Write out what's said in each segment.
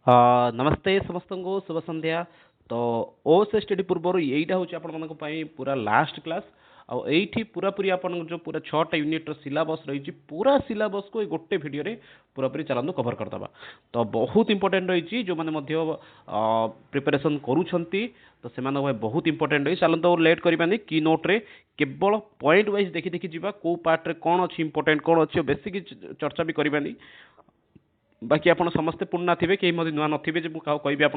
नमस्ते समस्त को शुभ संध्या। तो ओएस स्टडी पूर्व यहीटा हूँ आपण पूरा लास्ट क्लास आईठी पूरा पूरी आप जो पूरा 6टा यूनिट सिलेबस रही पूरा सिलेबस को गोटे वीडियो रे पूरा पूरी चलू कवर करदे। तो बहुत इंपोर्टेंट रही जो मैंने प्रिपरेशन करूछंती तो से बहुत इंपोर्टेंट रही। चलते और लेट करवानी की नोट रे केवल पॉइंट वाइज देखी देखी जीवा को पार्ट रे कौन अच्छी इंपोर्टेंट कौन अच्छी बेसिक चर्चा भी करवानी। बाकी आप समस्ते पुणा थे कहीं नुआ नथिबे कहि आप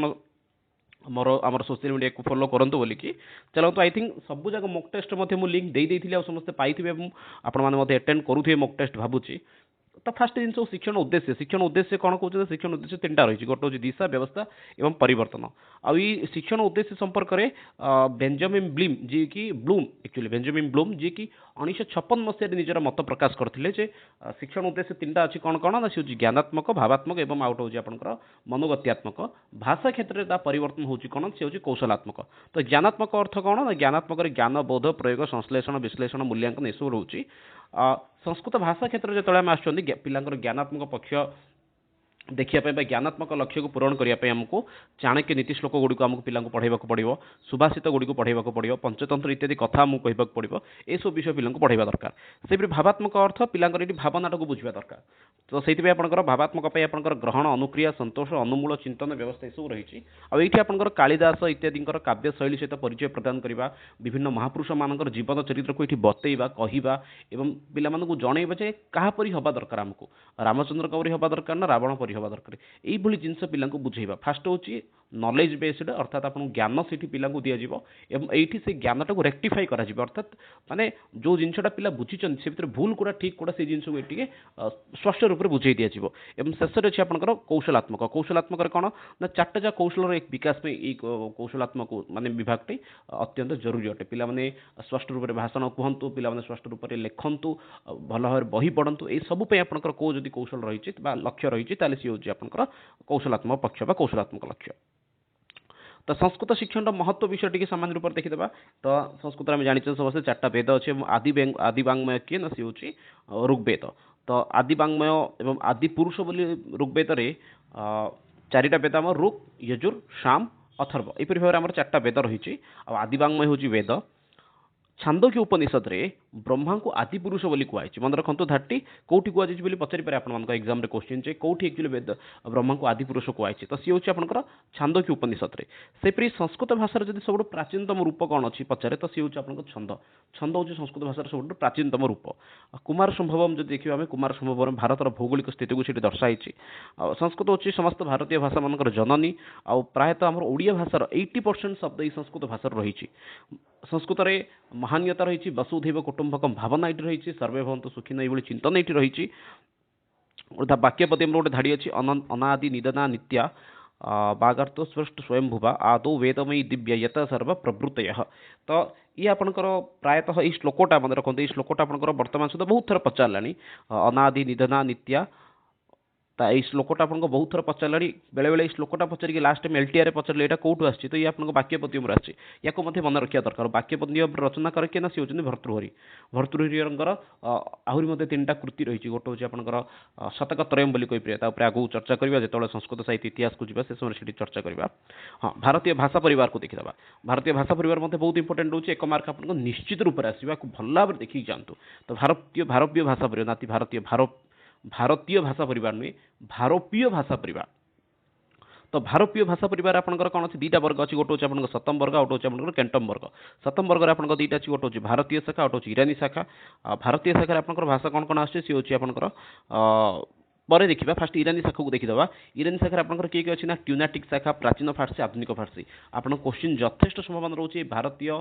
मोर आम सोशल मीडिया को फॉलो करंतु बोली कि चलते आई थिंक सब जगह मॉक टेस्ट लिंक दे देइथिले समस्ते पाइथिबे आपण माने अटेंड करूथिबे मॉक टेस्ट भाबुची। तो फास्ट जिन शिक्षण उद्देश्य कौन कहते शिक्षण उद्देश्य 3टा रही गोटे हूँ दिशा व्यवस्था एवं परिवर्तन। आई शिक्षण उद्देश्य संपर्क में बेंजामिन ब्लिम जी की ब्लूम एक्चुअली बेंजामिन ब्लूम जी की 1956 मसीह निजर मत प्रकाश करते शिक्षण उद्देश्य 3टा अच्छी कौन कौन ना सी ज्ञानात्मक भावात्मक और आउट हूँ आपंकर मनोगत्यात्मक। भाषा क्षेत्र में परिवर्तन होची कौन सी हूँ कौशलात्मक। तो ज्ञानात्मक अर्थ कौन ना ज्ञानात्मक ज्ञान बोध प्रयोग संश्लेषण विश्लेषण मूल्यांकन यू रोचे। संस्कृत भाषा क्षेत्र जो आम आस पिलांकर ज्ञानात्मक पक्ष देखिए ज्ञानात्मक लक्ष्य को पूरण करने आमको चाणक्य नीति श्लोक गुड़ी को आमको पिला पढ़ाई पड़ो सुभाषित गुड़ी को पढ़ाई पड़ो पंचतंत्र इत्यादि कथा आमको कहवाक पड़ो ये सब विषय पिला पढ़ाई दरकार। से भावात्मक अर्थ पिलांकर भावनाटा को बुझा दरकार। तो से आपंकर भावात्मक आपंकर ग्रहण अनुक्रिया संतोष अनुमूल चिंतन व्यवस्था सब रही। आईटी आपंकर कालिदास इत्यादि काव्य शैली सहित परिचय प्रदान करवा विभिन्न महापुरुष मान जीवन चरित्र को ये बतईवा कहवा एवं पिला जनइबा जे कापरी हवा दरकार आमको रामचंद्र कपरी हवा दरकार ना रावण परी हवा दरकार यही जिनस पिला बुझेगा। फास्ट हूँ नॉलेज बेस्ड अर्थात आप ज्ञान से पिला दिज्व ये से ज्ञानटा को रेक्टिफाई करा अर्थात माने जो जिनसा पिला बुझी से भीतर भूल कूड़ा ठीक कूड़ा से जिन ये स्पष्ट रूप से बुझे दिज्व। शेष अच्छे आपंकर कौशलात्मक कौशलात्मक कौन ना 4टा जा कौशल एक विकास में ये कौशलात्मक माने विभागटी अत्यंत जरूरी अटे। पिला माने स्पष्ट रूप से भाषण कहतु पिला स्पष्ट रूप से लिखतु भल भाव बही पढ़ु ये सबूप आपंकर कौ जदि कौशल रही लक्ष्य रही सी हूँ आपंकर कौशलात्मक पक्ष कौशलात्मक लक्ष्य। तो संस्कृत शिक्षण महत्व विषय टी सामान्य रूप से देखीदा। तो संस्कृत में जानी समस्त 4टा वेद अच्छे आदिवांगमय किए ना सी हूँ ऋग्वेद। तो आदिवांगमय एवं आदि पुरुष बोली ऋग्वेद रे 4टा वेद आम ऋग यजुर साम अथर्व यहपरी भाव में 4टा वेद रही। आदिवांगमय हूँ वेद छांदोग्य उपनिषद रे ब्रह्मा को आदि पुरुष बोली कहुई मन रखु धाटी कौटी कहुई पचारि पारे आप एग्जाम क्वेश्चन चे कौटी एक्चुअली वेद ब्रह्मा को आदि पुरुष कहुई। तो सी हूँ आपंकर छांदोग्य उपनिषद रे सेपरी संस्कृत भाषार जब सब प्राचीनतम रूप कौन अच्छी पचारे तो सी हूँ आप छंद छंद हूँ संस्कृत भाषार सब प्राचीनतम रूप। कुमार संभवम जो देखिए आम कुमार संभवम भारतर भौगोलिक स्थिति को दर्शाई। संस्कृत हूँ समस्त भारतीय भाषा मान जननी आ प्रायतः आम ओडिया भाषार 80% शब्द ये संस्कृत भाषार रही। संस्कृत में महान्यता रही वसुधैव कुटुंबकम भावना ये रही सर्वे भवन्तु सुखिन ये चिंतन ये रही। वाक्यपति गोटे धाड़ी अच्छी अनादि निदना नित्या बागार्थ स्पृष्ट स्वयंभुवा आदौ वेदमयी दिव्य यत सर्व प्रवृत्त। तो ये आपंकर प्रायतः ये श्लोकटा मन रखते ये श्लोकटा आपंकर वर्तमान सुधा बहुत थर पचारा अनादि निधना नित्या। यही श्लोकटा आपको बहुत थर पचारा बेले बेले श्लोकटा पचारिक लास्ट में एलटीआर पचारे यहाँ कौटू आसी तो ये आपको वाक्यपतियम आसी या मन रखा दरकार। वाक्यपतियम रचना करके ना सी होती भर्तृहरि भर्तृहरिंकर आहरी 3टा कृति रही गोटे हूँ आपंकर शतक त्रयम बोली कहीपर आगू चर्चा करवा जो संस्कृत साहित्य इतिहास को जा से समय चर्चा करवा। हाँ भारतीय भाषा परिवार को देखीदा भारतीय भाषा परिवार बहुत इंपोर्टेंट होची एक मार्क आपको निश्चित रूप से आसवा भल भाव देखिए जातु। तो भारतीय भाषा परिवार नाती भारतीय भाषा परिवार नुहे भारतीय भाषा परिवार। तो भारतीय भाषा परिवार आपंकर कौन अच्छी 2टा वर्ग अच्छी गोटे हूँ सतम वर्ग आउट हूँ कैंटम वर्ग। सतम वर्ग आप 2टा अच्छी गोटे हूँ भारतीय शाखा आउट हूँ ईरानी शाखा। भारतीय शाखा आपंकर भाषा कौन कौन आसी सी हूँ आपंकर पर देखा फास्ट ईरानी शाखा को देखीदा। ईरानी शाखा आपंकर किए अच्छी ना ट्यूनाटिक शाखा प्राचीन फारसी आधुनिक फारसी आपन क्वेश्चन यथेष संभावना रोचे। भारतीय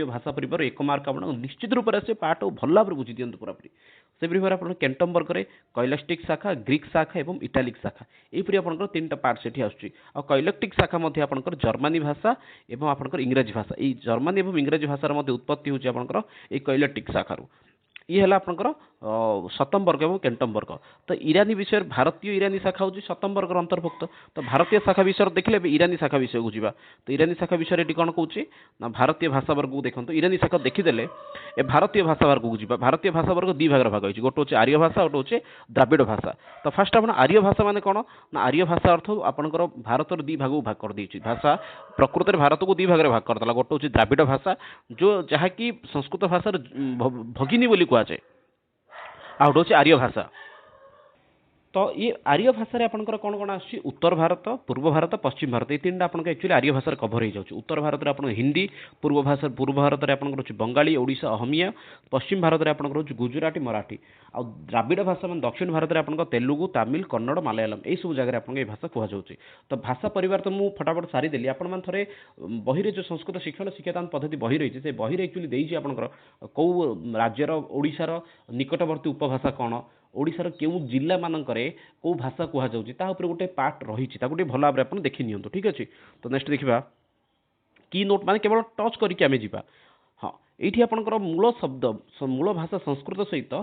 भाषा परिवार एक मार्क आप निश्चित रूप से पाठ भल भाव बुझी दिखाँ पूरापूरी। से भाव आप कैंटम वर्ग में कैलेक्टिक शाखा ग्रीक शाखा और इटालिक शाखा यहपरी आपंकर 3टा पार्ट से कैलेक्टिक शाखा आपंकर जर्मानी भाषा और आपंकर इंग्राजी भाषा ये जर्मानी और इंग्राजी भाषार उत्पत्ति होती आपंकर ये कैलेक्टिक शाखार। ये है आपंकर सतम वर्ग और केंटम वर्ग। तो ईरानी विषय भारतीय ईरानी शाखा हूँ सतम वर्ग अंतर्भुक्त। तो भारतीय शाखा विषय देखले ईरानी शाखा विषय को जीवा। तो ईरानी शाखा विषय कौन कौच ना भारतीय भाषा वर्ग को देखो। ईरानी शाखा देखीदे ए भारतीय भाषा वर्ग को जीवा। भारतीय भाषा वर्ग दी भाग भाग होती गोटे हूँ आर्य भाषा गोटे हूँ द्राविड़ भाषा। तो फास्ट आप आर्य भाषा माने कौन ना आर्य भाषा अर्थ आपंकर भारत दी भाग भाग कर दी भाषा प्रकृत में भारत को दी भाग भाग करदेला। गोटे हूँ द्राविड़ भाषा जो जहाँकि संस्कृत भाषार भगिनी बोली कहुए आ गोटे हूँ आर्य भाषा। तो ये आर्य भाषा आपंकर कौन कौन आस उत्तर भारत पूर्व भारत पश्चिम भारत ये तीन आपको एक्चुअली आर्य भाषा कभर हो जाऊँ। उत्तर भारत में आप हिंदी पूर्व भारत में आपंकर बंगाली ओडिशा अहमिया पश्चिम भारत में आपंकर हूँ गुजराती मराठी आ द्राविड़ भाषा में दक्षिण भारत में आपंकर तेलुगु तमिल कन्नड़ मलयालम यही सब जगह आपको ये भाषा कहुच्छे। तो भाषा परिवार तो मुझे फटाफट सारीदेली आपण थे बही जो संस्कृत शिक्षण शिक्षादान पद्धति बही रही है बही एक्चुअली देती आपंकर कौ राज्यर ओडिशार निकटवर्ती उपभाषा कौन ओडिशार केउ जिला मानकरे कौ भाषा कहुच्छे तापर गोटे पार्ट रही गोटे भल भाव में देखी नियंतु। ठीक अच्छे। तो नेक्स्ट देखा की नोट माने केवल टच करके आम जा। हाँ ये आपंकर मूल शब्द मूल भाषा संस्कृत सहित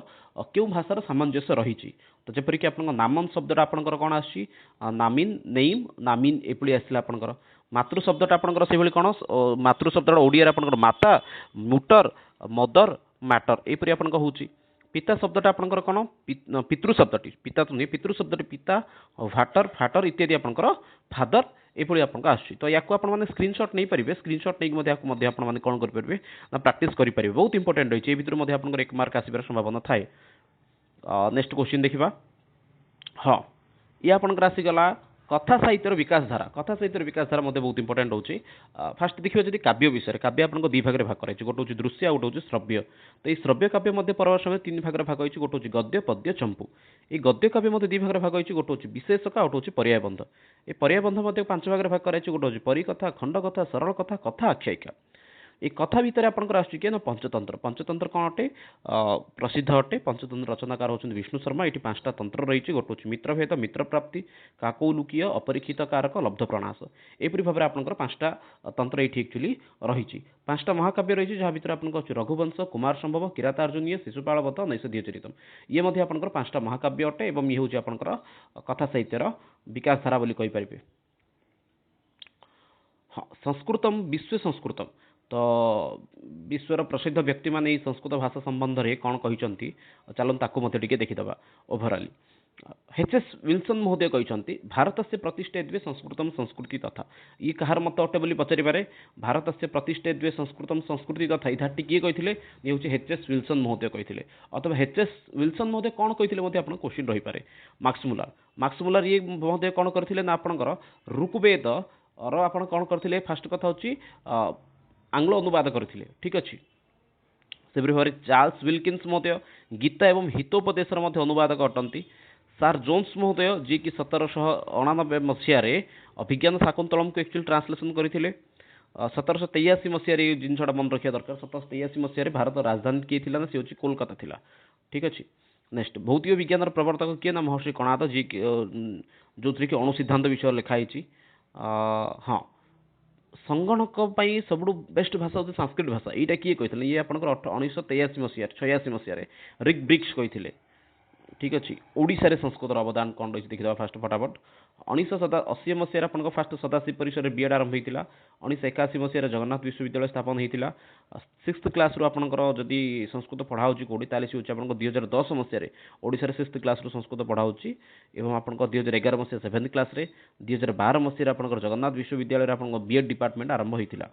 क्यों भाषार सामंजस्य रही। तो जपरिक आप नामन शब्दटा आपंकर कौन आसी नामिन नेम नामिन एपली आसला आपंकर मातृ शब्दटा आपंकर से कौन मातृ शब्दटा ओडिया आपंकर माता मुटर मदर मैटर एपरी आपंकर होची। पिता शब्दटा आपंकर कौन पितृ शब्दटी पिता तो नहीं पितृ शब्दटी पिता भाटर फाटर इत्यादि आपंकर फादर एपरी आपको आसुची। तो या स्क्रीनशॉट नहीं पारे स्क्रीनशॉट नहीं आपने कौन करेंगे ना प्रैक्टिस करेंगे बहुत इंपोर्टेंट रही है भितर आपंकर 1 मार्क आसबार संभावना थाए। नेक्स्ट क्वेश्चन देखा। हाँ ये आपंकर आसीगला कथा साहित्यर विकास धारा। कथा साहित्यर विकास धारा मध्य बहुत इंपोर्टेंट होची। फास्ट देखिए जब काव्य विषय काव्य आपको दी भाग भाग कराई गोटे हूँ दृश्य आ गोटे हूँ श्रव्य। तो ये श्रव्य काव्य मध्य परवर समय 3 भाग भाग होती गोटे हूँ गद्य पद्य चंपू। ये गद्य काव्य मध्य 2 भाग भाग होती गोटे हूँ विशेषक आ गोटे हूँ पर्यायबंध। ये पर्यायबंध मध्य 5 भाग भाग कराई गोटे हूँ परिकथा खंड कथा सरल कथा कथा आख्यायिका। ये कथा भितर आपंकर आसुची ना पंचतंत्र। पंचतंत्र कौन अटे प्रसिद्ध अटे। पंचतंत्र रचनाकार होती विष्णु शर्मा। ये 5टा तंत्र रही गोटे हूँ मित्रभेद मित्र प्राप्ति काकौलुकीय अपरीक्षित कारक लब्ध प्रणाश एपरी भाव में आपंकर 5टा तंत्र ये एक्चुअली रही। 5टा महाकाव्य रही जहाँ भर आपंकर रघुवंश कुमार संभव किरातार्जुनीय शिशुपाल वध नैषधीय चरितम ये आपंकर 5टा महाकाव्य अटे और ये हूँ आपंकर कथा साहित्यर विकास धारा बोली कहींपारे। हाँ संस्कृतम विश्व संस्कृतम। तो विश्वर प्रसिद्ध व्यक्ति माने संस्कृत भाषा संबंध में कौन कहते चलो ताकू मत देखीदे ओभराली। एच.एस. विल्सन महोदय कहते भारत से प्रतिष्ठे द्वे संस्कृतम संस्कृति तथा ये कहार मत अटे बोली पचारि पारे। भारत से प्रतिष्ठे द्वे संस्कृतम संस्कृति तथा यह किए कहते ये हूँ एच.एस. विल्सन महोदय कहते अथवा एच.एस. विल्सन महोदय कौन कहते आप क्वेश्चन रही पारे। मार्क्समुलर ये महोदय कौन करते ना आपंकर ऋग्वेद और आप कौन करते फास्ट कथा हूँ आंग्ल अनुवाद करते। ठीक अच्छे। से भाव में चार्ल्स विल्किन्स महोदय गीता एवं हितोपदेशर अनुवादक अटंती। सार जोन्स महोदय जी कि 1789 मसीह अभिज्ञान शाकुंतलम को एक्चुअली ट्रांसलेशन करते। 1783 मसीह ये जिनसा मन रखा दरकार 1783 मसीह भारत राजधानी किए थी ना सी हूँ कोलकाता थिला। ठीक अच्छे। नेक्स्ट भौतिक विज्ञान प्रवर्तक किए ना महर्षि कणाद जी जो थी कि अणु सिद्धांत विषय लिखाई। हाँ संगणक सब बेस्ट भाषा होती संस्कृत भाषा यहाँ किए कहते ये आप 1983 मसीह 86 मसीह रिक ब्रिक्स कहते। ठीक अच्छे। ओडिशा संस्कृत अवदान कौन रही देखीद फास्ट फटाफट 1980 मसीह आप फास्ट सदाशिव परिसर में बीएड आरंभ होता। 1981 मसीह जगन्नाथ विश्वविद्यालय स्थापन होता। 6th क्लास आपंकर जदि संस्कृत पढ़ा कौटी ताली सी हूँ आप 2010 मसीह ओडिशा 6th क्लास संस्कृत पढ़ा और आप 2011 मसीह 7th क्लास 2012 मसीह आपंकर जगन्नाथ विश्वविद्यालय आप बीएड डिपार्टमेंट आरंभ होता।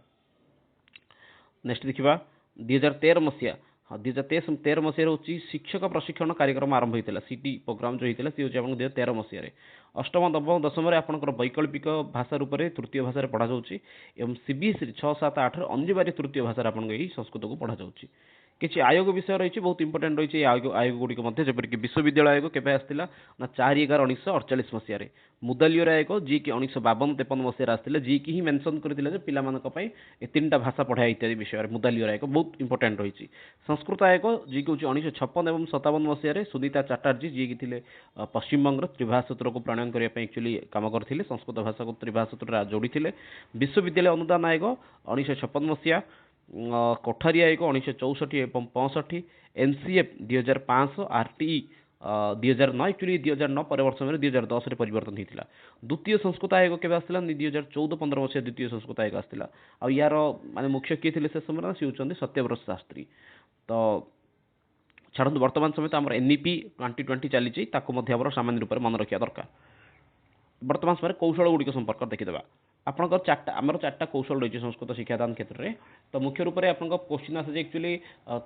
नेक्स्ट देखा 2013 मसीहा। हाँ 2013 मसीह हूँ शिक्षक प्रशिक्षण कार्यक्रम आरंभ होता सीटी प्रोग्राम जो होता सी हूँ 2013 मसीह। अष्टम नवम दशम आपंकर वैकल्पिक भाषा रूप से तृतीय भाषा पढ़ा जाऊँगी और सीबीएसई 6, 7, 8 अनिवार्य तृतीय भाषा आप संस्कृत को पढ़ा जाऊँगी। किसी आयोग विषय रही बहुत इंपोर्टेंट रही आयोग गुड़िक जपरिक विश्वविद्यालय आयोग केवे आसाला ना 4/11/1948 मसीह। मुदालियर आयोग जी कि 1952-53 मसीह आसाते जी कि ही मेंशन करते पाई 3टा भाषा पढ़ाया इत्यादि विषय मुदालियर आयोग बहुत इंपोर्टेंट रही। संस्कृत आयोग जी कि 1956 और 57 मसीह सुनीता चटर्जी जी कि थे पश्चिम बंग त्रिभाषा सूत्र को प्रणयन करने एक्चुअली कम करते संस्कृत भाषा को त्रिभाषा सूत्र जोड़ी। विश्वविद्यालय अनुदान आयोग 1956 मसीहा। कोठारी आयोग 1964 एवं 65, एनसीएफ 2500, आरटीई 2009, एक्चुअली 2009 पर वर्ष में 2010 रे परिवर्तन होता द्वितीय संस्कृत आयोग के 2014-15 मसीहा द्वितीय संस्कृत आयोग आसाला आ यार माने मुख्य किए थे से समय सी होती सत्यव्रत शास्त्री तो छाड़ू वर्तमान समय तो आम एनईपी 2020 चली सामान्य रूप से मन रखा दरकार वर्तमान समय कौशल गुड़िक संपर्क देखीदे आपंकर चार्टा कौशल रही संस्कृत शिक्षादान क्षेत्र में तो मुख्य रूप से आप क्वेश्चन आसे एक्चुअली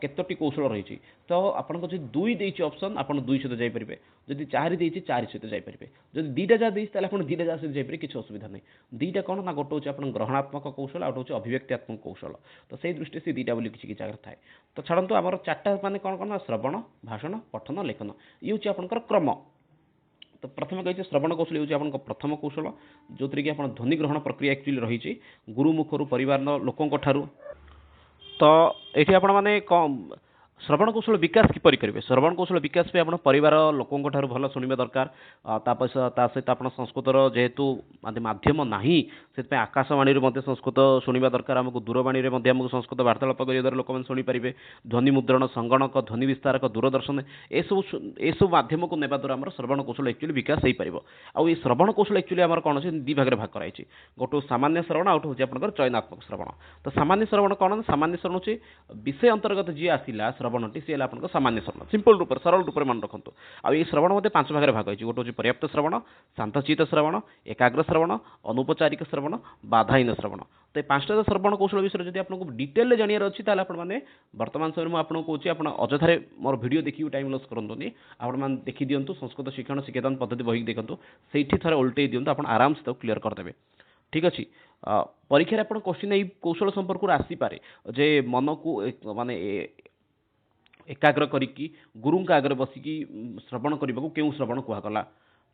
केतोटी कौशल रही तो आपको जो दुई देती ऑप्शन आप दुई सहित जापरेंगे जदि चारि देती चारि सहित जापरेंगे जब दीटा जहाँ देती आप दीटा जहाँ सहित जापरेंगे किसी असुविधा नहीं दीटा कौन ना गोटे हूँ आप ग्रहणात्मक कौशल आ गोटे अभिव्यक्त्यात्मक कौशल तो से दृष्टि से दीटा बोली किसी जगह थाए तो छाड़ू आम चार्टा मान कौन कौन श्रवण भाषण पठन लेखन ये हूँ आपंकर क्रम तो प्रथम कही श्रवण कौशल हूँ प्रथम कौशल जो थी कि ध्वनि ग्रहण प्रक्रिया एक्चुअली रही गुरुमुखर परिवार लोकों ठारू तो ये आप श्रवण कौशल विकास किपर करेंगे श्रवण कौशल विकास पे आप परिवार लोकों भल शुणा दरकार सहित आप संस्कृतर जेहेतु मध्यम ना से आकाशवाणी संस्कृत शुणा दरकार आमको दूरवाणी में संस्कृत वार्तालाप कर लोक शुणिपारे ध्वनि मुद्रण संगणक ध्वनि विस्तारक दूरदर्शन एसबू मध्यम को नेबा द्वारा आम श्रवण कौशल एक्चुअली विकास हो पार आउ श्रवण कौशल एक्चुअली आम कौन से दी भाग में भाग कराई गोटे सामान्य श्रवण आउट हूँ आप चयनात्मक श्रवण तो सामान्य श्रवण कौन सामान्य श्रवण हूँ विषय अंतर्गत जी आसला श्रवणटी सी आप सामान्य श्रवण सिंपल रूप सरल रूप मन रखु आ ये श्रवण मध्य 5 भाग में भाग होती गोटे हूँ पर्याप्त श्रवण शांतचित श्रवण एकाग्र श्रवण अनौपचारिक श्रवण बाधाहीन श्रवण तो 5टा श्रवण कौशल विषय जब आपको डिटेल जानार अच्छी आपने वर्तमान समय में आपको कौन आप अଯथारे मोर वीडियो देखिए टाइम लॉस करनी आप देखी दिंतु संस्कृत शिक्षण शिक्षादान पद्धति बही देखते से थे उल्टे दिंतु आप आराम से क्लीयर करदे ठीक अच्छे परीक्षा आप क्वेश्चन यही कौशल संपर्क आसीपे जे मन को माने एकाग्र करिकी गुरुं आगे बसिकी श्रवण करने को क्यों श्रवण कहगला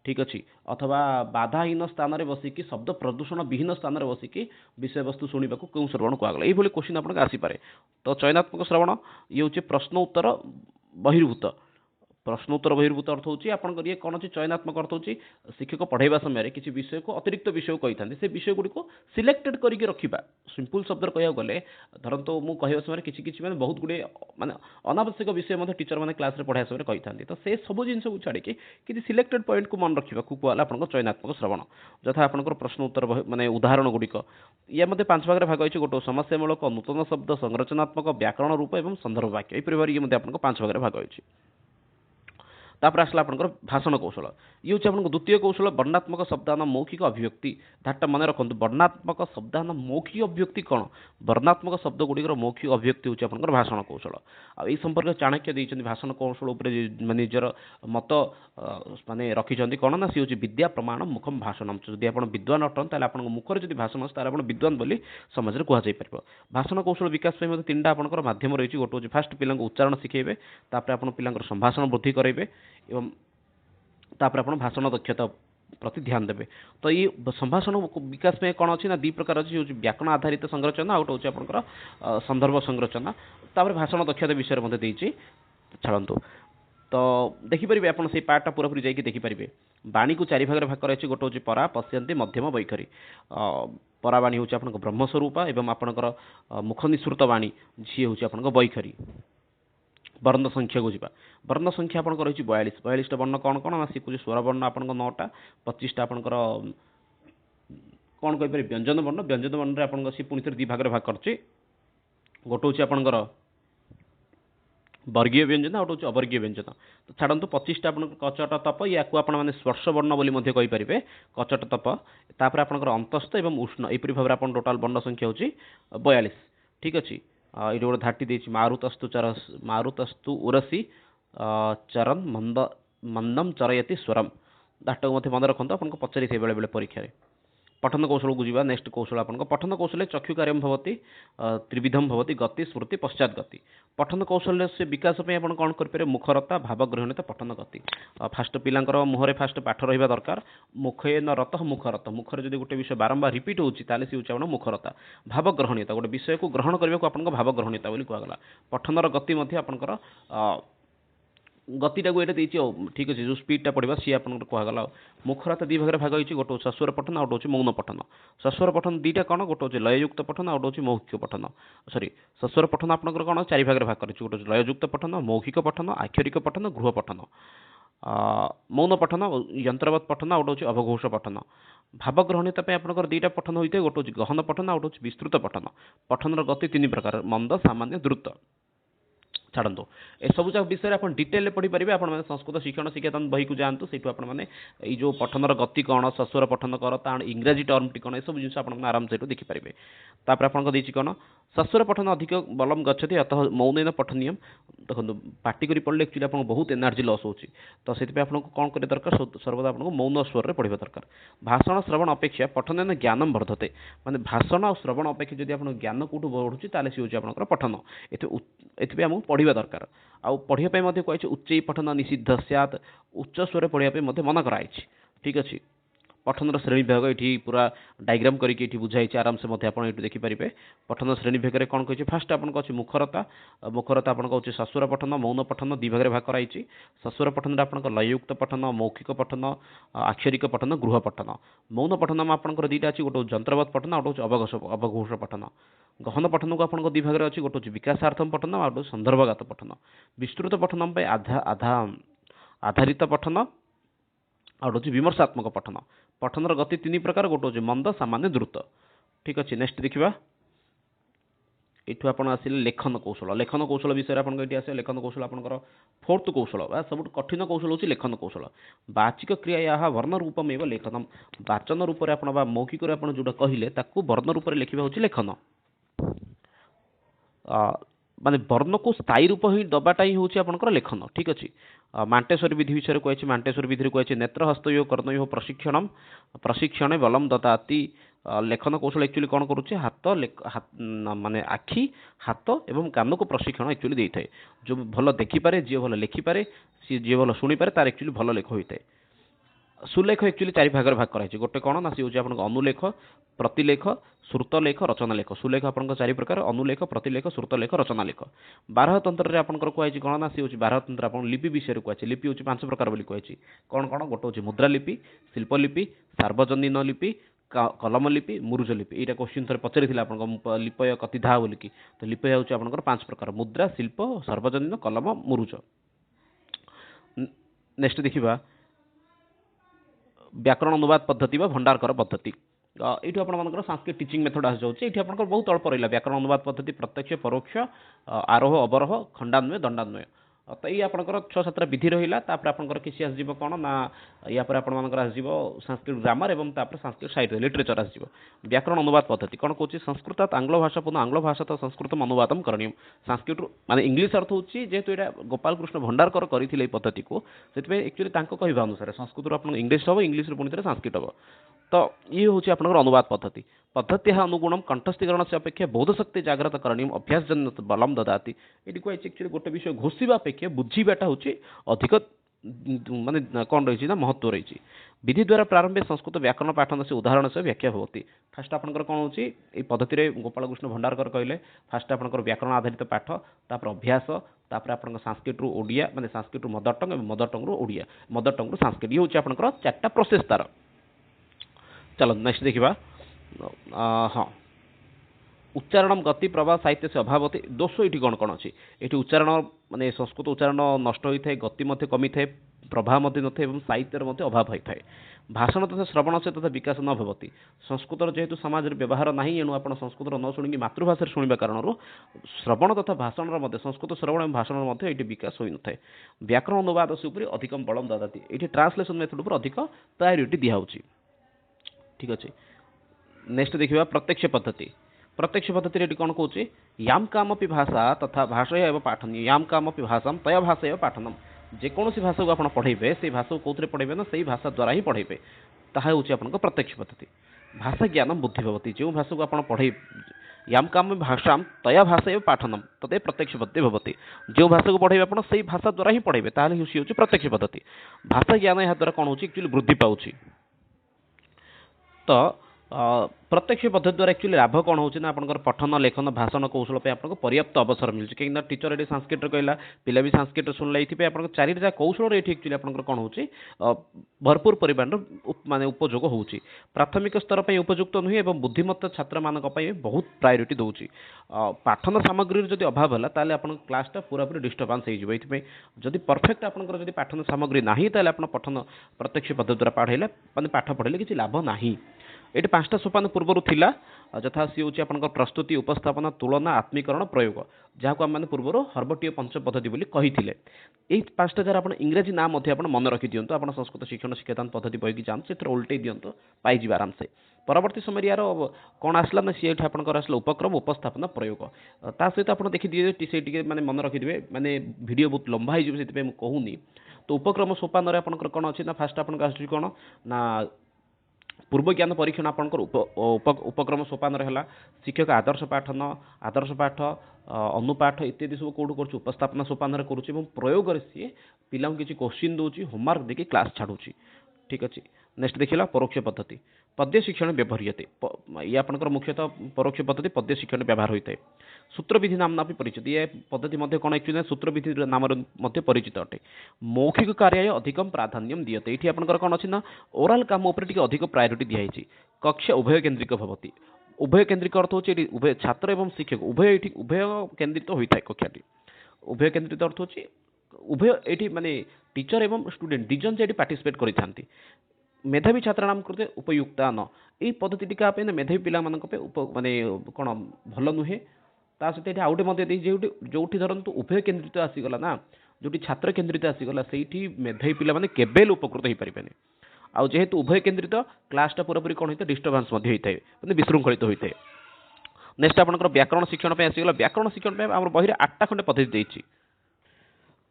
ठीक अच्छे अथवा बाधाहीन स्थान में बसिकी शब्द प्रदूषण विहीन स्थान में बसिकी विषय वस्तु शुणा को क्यों श्रवण कहगला ये क्वेश्चन आपको आसीपे तो चयनात्मक श्रवण ये हूँ प्रश्न उत्तर बहिर्भूत प्रश्नोत्तर बहिर्भूत अर्थ होची आपन ये कौन अच्छी चयनात्मक अर्थ होची शिक्षक पढ़ाइबा समय किसी विषय को अतिरिक्त विषय कही था से विषय गुड़ी को सिलेक्टेड करके रखा सिंपल शब्द कह गले धरत मु कह समय किसी मैंने बहुत गुड़े माने अनावश्यक विषय टीचर मैंने क्लास में पढ़ाई समय कही था तो से सब जिन को छाड़िकी किसी सिलेक्टेड पॉइंट को मन रखा कहला आप चयनात्मक श्रवण जथा आपंकर प्रश्न उत्तर माने उदाहरण गुड़िक या मध्य 5 भाग में भाग होती गोटे समस्यामूलक नूतन शब्द संरचनात्मक व्याकरण रूप और संदर्भ वाक्य ये 5 भाग में भाग होती तापर आसला आपंकर भाषण कौशल ये हूँ आप द्वितीय कौशल वर्णात्मक शब्दान मौखिक अभिव्यक्ति धाटा मन रखु वर्णात्मक शब्दान मौखिक अभिव्यक्ति कौन वर्णात्मक शब्द गुड़िकर मौखिक अभिव्यक्ति हूँ आपंकर भाषण कौशल आई संपर्क चाणक्य देते भाषण कौशल निजर मत माने रखिंट कौन ना सी हूँ विद्या प्रमाण मुखम भाषण जदि आप विद्वान अटन ताले आप मुखर जब भाषण अच्छे आप विद्वान बोली समाज में कहुपर भाषण कौशल विकास 3टा आपंकर माध्यम रही गोटे हूँ फास्ट पिला उच्चारण शिखेबे तापर आप पिला संभाषण वृद्धि करेंगे एवं तापर आप भाषण दक्षता प्रति ध्यान देवे तो ये संभाषण विकास में कौन अच्छी ना 2 प्रकार अच्छी हूँ व्याकरण आधारित संरचना आउट हूँ आपंकर संदर्भ संरचना तापर भाषण दक्षता विषय मध्य देती छाड़ू तो देखिपारे आप पार्टा पूरापूरी जाकि देखिपारे बाणी को 4 भाग में भाग कराई गोटे हूँ परा पश्यंती मध्यम वैखरी परावाणी हूँ आप ब्रह्मस्वरूप एवं आपंकर मुख निःसृत वाणी जी हूँ आप वैखरी वर्ण संख्या को जावा वर्ण संख्या आपंकर रही 42टा वर्ण कौन कौन ना शिखुची स्वर वर्ण आप 9टा 25टा आपंकर कौन कहीपर व्यंजन वर्ण में आप पुणी थे 2 भाग में भाग कर गोटे हूँ आपंकर वर्गीय व्यंजन आउट हूँ अवर्गीय व्यंजन तो छाड़ू 25टा आप कचट तप या आपने स्पर्श वर्ण बोली कहीपर कचट तप तापर आपंकर अंतस्थ और उष्ण यहपरी भाव में टोटाल वर्ण संख्या हूँ 42 ठीक अच्छे ये गोटे धाटी देती मारुतस्तु उरसी चरन मंदम चरयति स्वरम धाटा को मन रखते आपको पचारि से बेले परीक्षा पठन कौशल को जावा नेक्स्ट कौशल आप पठन कौशल चक्षु कार्यम भवति त्रिविधम भवति गति स्मृति पश्चात गति पठन कौशल से विकास में आप कौन करें मुखरता भावग्रहणीयता पठन गति फास्ट पिलांकर मुहरे फास्ट पाठ रहा दरकार मुखे न रत मुखरत मुखर जब गोटे विषय बारंबार रिपीट होती सी हूँ मुखरता भावग्रहणीयता गोटे विषय को ग्रहण करने को आप भावग्रहणीयता कहगला पठनर गति आपंकर गतिटा को ये ठीक अच्छे जो स्पीडटा पढ़ा सी आप कहगला मुखरता दी भाग भाग होती गोटे सस्वर पठन आउट हूँ मौन पठन सस्वर पठन दुईटा कौन गोटे हूँ लययुक्त पठन आउट हूँ मौखिक पठन सरी सस्वर पठन आपंकर कौन चारि भाग भाग कर गोटे लययुक्त पठन मौखिक पठन आक्षरिक पठन गृह पठन मौन पठन यंत्रवत पठन आउट हूँ अवघोष पठन भावग्रहणीयता आपंकर दुईटा पठन होता है गोटे हूँ गहन पठन आउट हूँ विस्तृत पठन पठन गति तीन प्रकार मंद सामान्य द्रुत छाड़ू ए सब विषय आप डिटेल पढ़ी पारे आप संस्कृत शिक्षण शिक्षादान बही को जातु से जो पठनर गति कौन सस्वर पठन कर तार इंग्राजी टर्म टी कौन यह सब जिन आप आराम से देखिपारे तापर आपको देती कौन सस्वर पठन अधिक बलम गच्छति अतः मौन पठनीय देखो पार्टी कर पढ़ले एक्चुअली आप बहुत एनर्जी लॉस होची तो से आपको कौन कर दरकार सर्वदा आपको मौन स्वर में पढ़ा दरकार भाषण श्रवण अपेक्षा पठन ज्ञानम वर्धते माने भाषण और श्रवण अपेक्षा जब आप ज्ञान कौटू बढ़ुची ताले सी हूँ आप पठन एथि आमको पढ़ा दरकार आउ पढ़ाई कही उच्च पठन निषिद्ध सैत उच्च स्वर पढ़ाई मना कराई ठीक अच्छे पठनर श्रेणी विभाग ये पूरा डायग्राम करके बुझाई आराम से आप देखिपारे पठन श्रेणी विभाग में कौन कही फास्ट आपको अच्छे मुखरता मुखरता आपको अच्छे सस्वर पठन मौन पठन दुई भाग भाग कराई सस्वर पठन आप लययुक्त पठन मौखिक पठन आक्षरिक पठन गृह पठन मौन पठन में आपंकर दुईटा अच्छी गोटे यंत्रवत पठन आउट हूँ अवघोष पठन गहन पठन को आपको दुई भाग अच्छी गोटे हूँ विकासार्थम पठन आउट संदर्भगत पठन विस्तृत पठन आधारित पठन आउट हूँ विमर्शात्मक पठन पठनर गति तीन प्रकार गोटे हूँ मंद सामान्य द्रुत ठीक अच्छे नेक्स्ट देखा यू आसिले लेखन कौशल विषय आपको आस लेखन कौशल आपंकर फोर्थ कौशल सब कठिन कौशल हूँ लेखन कौशल वाचिक क्रिया या वर्ण रूपम एवं लेखन वाचन रूप में मौखिक जोटा कहले वर्ण रूप में लिखा हूँ लेखन माने वर्ण को स्थायी रूप ही दबाटा ही हूँ आपंकर लेखन ठीक अच्छे मांटेश्वरी विधि विषय कही मांटेश्वरी विधि कही नेत्र हस्तयो कर्णयो प्रशिक्षण प्रशिक्षण बलम ददाति लेखन कौशल एक्चुअली कौन करुचे हाथ माने आखि हाथ एवं कान को प्रशिक्षण एक्चुअली देता है जो भल देखिपारे जी भल लिखिपारे सी जी भल शुणिपारे तार एक्चुअली भल लेख होता है सुलेख एक्चुअली चारि भाग भाग कराई गोटे कौन ना सी हूँ आप अनुलेख प्रतिलेख श्रुतलेख रचनालेख सुलेख आपंकर चारि प्रकार अनुलेख प्रतिलेख श्रुतलेख रचनालेख बारह तंत्र में आपंकर कहुई कौन ना सी हूँ बारह तंत्र आप लिपि विषय कहुई लिपि हूँ 5 प्रकार बोली कहुई कौन कौन गोटे हूँ मुद्रालिपि शिल्पलिपि सार्वजनीन लिपि कलम लिपि मुरुज लिपि यहाँ क्वेश्चन थे पचारि आपको लिपय कतिधा बोलिकी तो लिपय हूँ आपंकर 5 प्रकार मुद्रा शिल्प सार्वजनीन कलम मुरुज नेक्स्ट देखा व्याकरण अनुवाद पद्धति व भंडारकर पद्धति ये आपर संस्कृत टीचिंग मेथड आस जाऊँगी ये आपर बहुत अल्प रहा व्याकरण अनुवाद पद्धति प्रत्यक्ष परोक्ष आरोह अवरोह खंडान्वय दंडान्वय तो ये आपंकर 6-7 विधि रहा आपंकर किसी आसो कौन ना या आपर आसो संस्कृत ग्रामर और संस्कृत साहित्य लिटरेचर आसो व्याकरण अनुवाद पद्धति कौन कौन संस्कृत आंग्ल भाषा पुनः आंग्ल भाषा तो संस्कृत अनुवादम करणीय संस्कृत माने इंग्लिश अर्थ हूँ जेहेतु यहाँ गोपाल कृष्ण भंडारकर करते पद्धति को एक्चुअली कहवा अनुसार संस्कृत आप इंग्लिश हम इंग्लिश पुणी थे संस्कृत हम तो ये हूँ आपंकर अनुवाद पद्धति पद्धति अनुगुण कंठस्थीकरण से अपेक्षा बोधशक्ति जागृत करणीय अभ्यासजन्य बलम ददाति ये कही एक्चुअली गोटे विषय घोषिबा अपेक्षा बुझीबाटा हूँ अधिक माने कौन रही महत्व रही विधि द्वारा प्रारंभ संस्कृत व्याकरण पाठन से उदाहरण से व्याख्या होती फास्ट आपंकर कौन हो पद्धति गोपाल कृष्ण भंडारकर कहले फास्ट आपंकर व्याकरण आधारित पाठ तापर अभ्यास तापर आपंकर संस्कृत रु ओडिया माने संस्कृत रु मदर टंग मदर टंग रु ओडिया मदर टंग रु संस्कृत ये हूँ आपंकर 4टा प्रोसेस तार चलो नेक्स्ट देखा हाँ उच्चारण गति प्रवाह साहित्य से अभाव होते दोष ये कौन कौन अच्छी ये उच्चारण माने संस्कृत उच्चारण नष्ट होता है गति कमी थाए प्रभाव न थे साहित्य अभाव होता है भाषण तथा श्रवण से तथा विकास न भवती संस्कृत जेहेतु समाज में व्यवहार ना एणु आप संस्कृत न शुणी मातृभाषा शुणा कारण श्रवण तथा भाषण संस्कृत श्रवण और भाषण ये विकास हो न था व्याकरण अनुवाद से अधिक बलम ददाती ये ट्रांसलेशन मेथड पर अधिक प्रायोरिटी दिखाऊँगी ठीक अच्छे नेक्स्ट देखा प्रत्यक्ष पद्धति कौन कौचे याम कामपि भाषा तथा भाषा पाठनीय याम कामपि भाषा तया भाषा पाठनम जेकोसी भाषा को आप पढ़े से भाषा को कौन पढ़े ना से भाषा द्वारा ही पढ़े ताहा हूँ आपन प्रत्यक्ष पद्धति भाषा ज्ञानम बुद्धि भवती जो भाषा को आप पढ़े याम काम भाषा तया भाषा पाठनम तदे प्रत्यक्ष पद्धति भवती जो भाषा को पढ़े आप से भाषा द्वारा ही पढ़े ताहले हूँ प्रत्यक्ष पद्धति भाषा ज्ञान यहाँ द्वारा कौन हो वृद्धि पाऊँ तो प्रत्यक्ष पद्धति द्वारा एक्चुअली लाभ कौन होची ना आपनकर पठन लेखन भाषण कौशल पे आपनको पर्याप्त अवसर मिलुଛି कहीं टीचर एटी संस्कृत कहला पिला भी संस्कृत सुनला इथि पे आपनको चारिटा कौशल रे एक्चुअली आपनकर कौन होची भरपूर परिमाण माने उपयोग होची प्राथमिक स्तर पे उपयुक्त नुहे एवं बुद्धिमत्ता छात्र मानक पे बहुत प्रायोरिटी दोची पाठन सामग्री जदि अभाव होला ताले आपन क्लासटा पूरा पूरी डिस्टर्बेंस हे जिवो इथि पे जदि परफेक्ट आपनकर जदि पाठन सामग्री नाही ताले आपन पठन प्रत्यक्ष पद्धति द्वारा पढ़ेला माने पाठ पढ़ेले किछि लाभ नाही ये पांचटा सोपान पूर्व थिला यथा सी हूँ आपंकर प्रस्तुति उपस्थापना तुलना आत्मीकरण प्रयोग जहाँ को आम पूर्व हर्बटीय पंच पद्धति बोली कही यही पांचटा जरा आप इंग्राजी नाम मन रखी दिंतु आप संस्कृत शिक्षण शिक्षादान पद्धति बही जातु से उल्टे दिंतु पाई आराम से परवर्ती समय यार कौन आसला ना सी आपंकर आसला उपक्रम उपस्थापना प्रयोग ता सहित आप देखिए से मैंने मन रखिथे मैंने वीडियो बहुत लंबा हो कहूनी तो उपक्रम सोपान आपंकर कौन अच्छी ना फास्ट आपन आस कौन ना पूर्व ज्ञान परीक्षण आपंकर उपक्रम सोपान रहा शिक्षक आदर्श पाठन आदर्श पाठ अनुपाठ इत्यादि सब कौट कर उपस्थापना सोपान करुँच प्रयोग सी पिला किसी क्वेश्चन दूसरी होमवर्क देखिए क्लास छाड़ू ठीक अच्छे नेक्स्ट देखिला परोक्ष पद्धति पद्य शिक्षण व्यवहार्यते ये आपंकर मुख्यतः परोक्ष पद्धति पद्य शिक्षण व्यवहार होता है सूत्रविधि नाम भी परिचित ये पद्धति मध्य कौन एक्चुअली सूत्रविधि नाम परिचित अटे मौखिक कार्य अधिकम प्राधान्यम दीयते ये आपंकर कौन अच्छी ना ओराल काम उपर अधिक प्रायोरिटी दिखाई कक्षा उभय केन्द्रिक भवती उभय केन्द्रिक अर्थ होची उभय छात्र एवं शिक्षक उभय केन्द्रित होता है कक्षाटी उभय केन्द्रित अर्थ होची उभय ये माने टीचर एवं स्टूडेंट दिजन से पार्टिसिपेट करते मेधावी छात्राणाम कृते उपयुक्ता न यही पद्धति टिका मेधावी पिला माने कौन भल नुहे ता सहित आउटे जो धरतु उभय केन्द्रित आसीगला ना जो छात्र केन्द्रित आसीगला से मेधावी पिला माने केबेल उपकृत हो पारे आउ जेहेतु उभय केन्द्रित क्लासटा पूरापूरी कौन होता है डिस्टर्बांस होता है मैंने विशृंखलित होता है नेक्स्ट आपंकर व्याकरण शिक्षण आसीगला व्याकरण शिक्षण आम बही 8टा खंडे पद्धति देती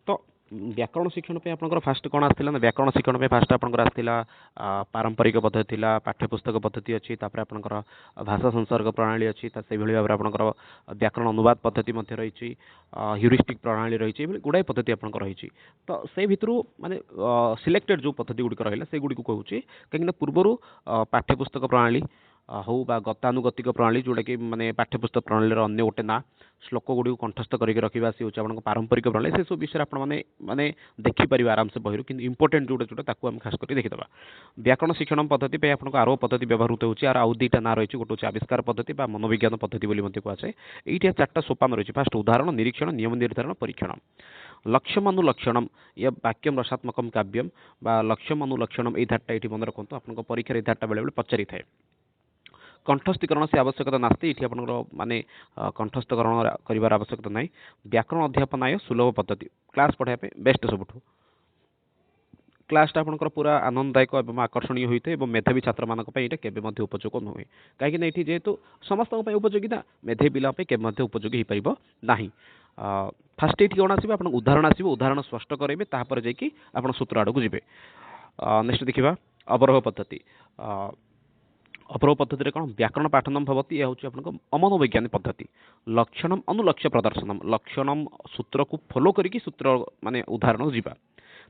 तो व्याकरण शिक्षण पे आपंकर फास्ट कौन आसाला ना व्याकरण शिक्षण पे फास्ट आपंकर आसाला पारंपरिक पद्धति थिला पाठ्यपुस्तक पद्धति अच्छी आपंकर भाषा संसर्ग प्रणाली अच्छी से भाव आपंकर व्याकरण अनुवाद पद्धति रही ह्यूरिस्टिक प्रणाली रही गुड़ाए पद्धति आपंकर रही तो से भितर माने सिलेक्टेड जो पद्धति गुड़िक रहा से गुड़ी कहूँ कहीं पूर्वर पाठ्यपुस्तक प्रणाली हो बा गतानुगतिक प्रणाली जोटा कि माने पाठ्यपुस्तक प्रणाली अन्य गोटे ना श्लोक गुड़ी कंठस्थ करके रखा सी हूँ पारंपरिक प्रणाली से सब विषय आपने देखिपर आराम से बहिर कि इंपोर्टेंट जोटा जोटा आम खास कर देखीदा व्याकरण शिक्षण पद्धति पे आपको आरो पद्धति व्यवहार होती आर आउ दुईटा ना रही गोटे आविष्कार पद्धति मनोविज्ञान पद्धति कहुए ये 4टा सोपान रही फास्ट उदाहरण निरीक्षण नियम निर्धारण परीक्षण लक्ष्यम अनुलक्षणम या वाक्यम रसात्मक काव्यम बा लक्ष्यम अनुलक्षणम ये धारटा ये मन रखु आप परीक्षा धारटा बेले पचारि थाए कंठस्थीकरण से आवश्यकता नास्ती ये आप माने कंठस्थकरण कर आवश्यकता ना व्याकरण अध्यापनाय सुलभ पद्धति क्लास पढ़ाई बेस्ट सबुठ क्लासटा आपंकर पूरा आनंददायक और आकर्षणीय होता है मेधावी छात्र मानक केवे उपयोग नुहे कहीं ये जेहेतु समस्त उपयोगिता मेधावी पिला केवे उपयोगी हो पार ना फास्ट ये कौन आस उदाहरण आसो उदाहरण स्पष्ट करेंगे तापर जाकि आप सूत्र आड़ को जी नेक्स्ट देखा अवरोह पद्धति अवरोह पद्धति कौन व्याकरण पाठनम भवती यह हूँ आप अमनोवैज्ञानिक पद्धति लक्षणम अनुलक्ष्य प्रदर्शनम लक्षणम सूत्र को फॉलो करके सूत्र माने उदाहरण जीवा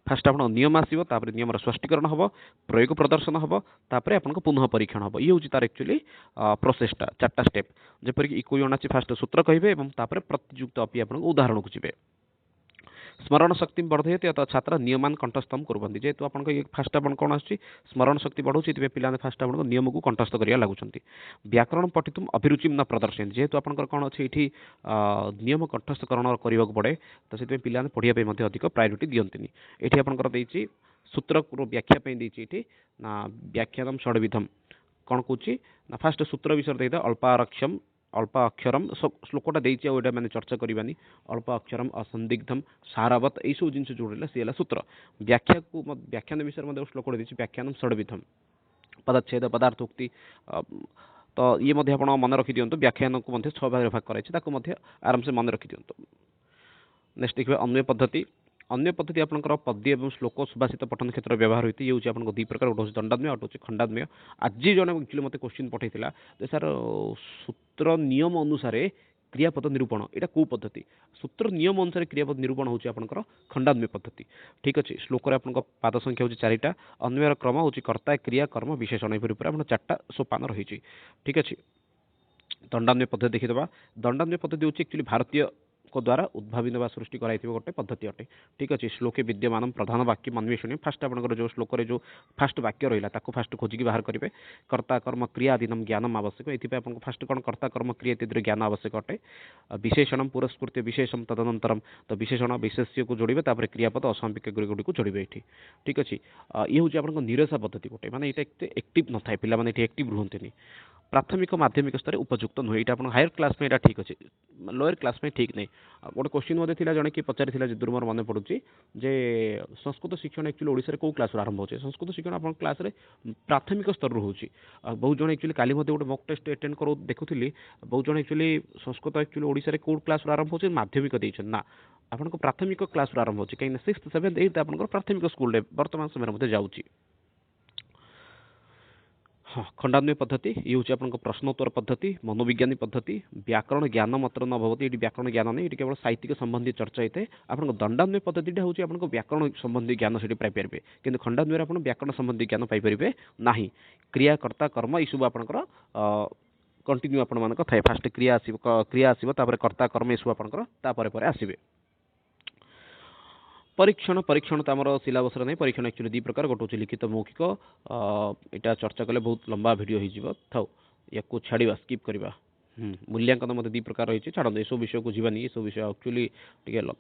फास्ट आप नियम आसो नियम स्पष्टीकरण हम प्रयोग प्रदर्शन हम तापर आप पुनः परीक्षण हम ये हूँ तार एक्चुअली प्रोसेसटा 4टा स्टेप जपरिक इको जन अच्छी फास्ट सूत्र कहे और प्रतियुक्त अपी आप उदाहरण को जी स्मरण शक्ति वर्धयते अतः छात्र नियमान कंठस्थम कुर्वन्ति जेहेतु आपन फास्ट आप कौन आस स्मरण शक्ति बढ़ाऊँ पे फास्ट आप नियम को कंठस्थ करा लगुंट व्याकरण पठितुम अभिरुचि न प्रदर्शन जेहेतु आपंकर कौन अच्छे ये नियम कंठस्थकरण करने को पड़े तो से पे पढ़ाई अधिक प्रायोरिटी दिंती ये आपंकर सूत्र व्याख्या ये ना व्याख्यानम षड्विधम कौन कौची ना फास्ट सूत्र विषय देखा अल्पारक्षम अल्प अक्षरम श्लोकटा देती आगे मैंने चर्चा करवानी अल्प अक्षरम असंदिग्धम सारावत यही सब जिन जोड़ा सी है सूत्र व्याख्या को व्याख्यान विषय श्लोक देती व्याख्यान षड्विधम पदच्छेद पदार्थोक्ति तो ये आप मन रखी दिंतु व्याख्यान को 6 भाग भाग कराई आराम से मन रखी दिंतु नेक्स्ट देखिए अन्य पद्धति आपंकर पद्य और श्लोक सुभाषित पठन क्षेत्र व्यवहार होती है आप 2 प्रकार गोटे दंडान्वय और गोटे खंडान्वय आज जन एक्चुअली मत क्वेश्चन पठाई सर सूत्र नियम अनुसार क्रियापद निरूपण एटा को पद्धति सूत्र नियम अनुसार क्रियापद निरूपण होची आपनकर खंडान्वय पद्धति ठीक अछि श्लोक रे आपनकर पाद संख्या होची चारिटा अन्वयर क्रम होची कर्ता क्रिया कर्म विशेषण एपरि पूरा आपन चारटा सोपान रहिची ठीक अछि दंडान्वय पद्धति देखिदबा दंडान्वय पद्धति होची एक्चुअली भारतीय को द्वारा उद्भावित वा सृष्टि कराइथिबो गोटे पद्धति अटे ठीक अछि श्लोके विद्यमान प्रधान वाक्य अन्वेषण फास्ट आपनकर जो श्लोक रे जो फास्ट वाक्य रहिला ताको फास्ट खोजिकी बाहर करिवे कर्ता कर्म क्रिया आदिनम ज्ञानम आवश्यक एथिपे आपनको फास्ट कोन कर्ता कर्म क्रिया इत्यादि ज्ञान आवश्यक अटे विशेषणम पुरस्कृत्य विशेषम तदनंतरम तो विशेषण विशेष्य को जोड़िबे तापर क्रियापद असाम्पिक गुडी को जोड़िबे एठी ठीक अछि ये होची आपनको निरसा पद्धति गोटे माने एटा एक्टिव न थाए पिला माने एठी एक्टिव रुहंतेनी प्राथमिक माध्यमिक स्तर उपयुक्त नुहे ये हायर क्लास में ये ठीक अच्छे लोअर क्लास में ठीक नहीं गोटे क्वेश्चन मध्य थिला जने कि पचारि जो मोर मन पड़ुची जे संस्कृत शिक्षण एक्चुअली ओडिसा कौ क्लास आरंभ होचे संस्कृत शिक्षण आपन क्लास रे प्राथमिक स्तर रु होची बहुत जन एक्चुअली काली मते गोटे मॉक टेस्ट अटेंड करो देखुथिली बहुत जन एक्चुअली संस्कृत एक्चुअली ओडिसा रे कौ क्लास आरंभ होचे माध्यमिक देछन ना आपन को प्राथमिक क्लास आरंभ होची कहीं 6th 7th 8th आपन को प्राथमिक स्कूल रे वर्तमान समय मते जाउची हाँ खंडान्वय पद्धति ये हूँ आपन प्रश्नोत्तर पद्धति मनोविज्ञानी पद्धति व्याकरण ज्ञान मात्र न भवती ये व्याकरण ज्ञान नहीं ये केवल साहित्यिक संबंधी चर्चा होता है आपन दंडान्वय पद्धति हूँ आपन व्याकरण संबंधी ज्ञान से पाइपर कि खंडान्वय आप व्याकरण संबंधी ज्ञान पाइपर ना क्रियाकर्ता कर्म यू आपंकर कंटिन्यू आपण मान थाए फास्ट क्रिया आसो कर्ता कर्म यू आपंकर आसवे परीक्षण परीक्षण तो आम सिलेबस नहीं परीक्षण एक्चुअली दी प्रकार गोटे हूँ लिखित मौखिक यहाँ चर्चा कले बहुत लंबा भिडियो हो थाउ या छाड़ा स्किप करवा मूल्यांकन मत दी प्रकार रही छाड़ ये सब विषय को जीवानी ये सब विषय एक्चुअली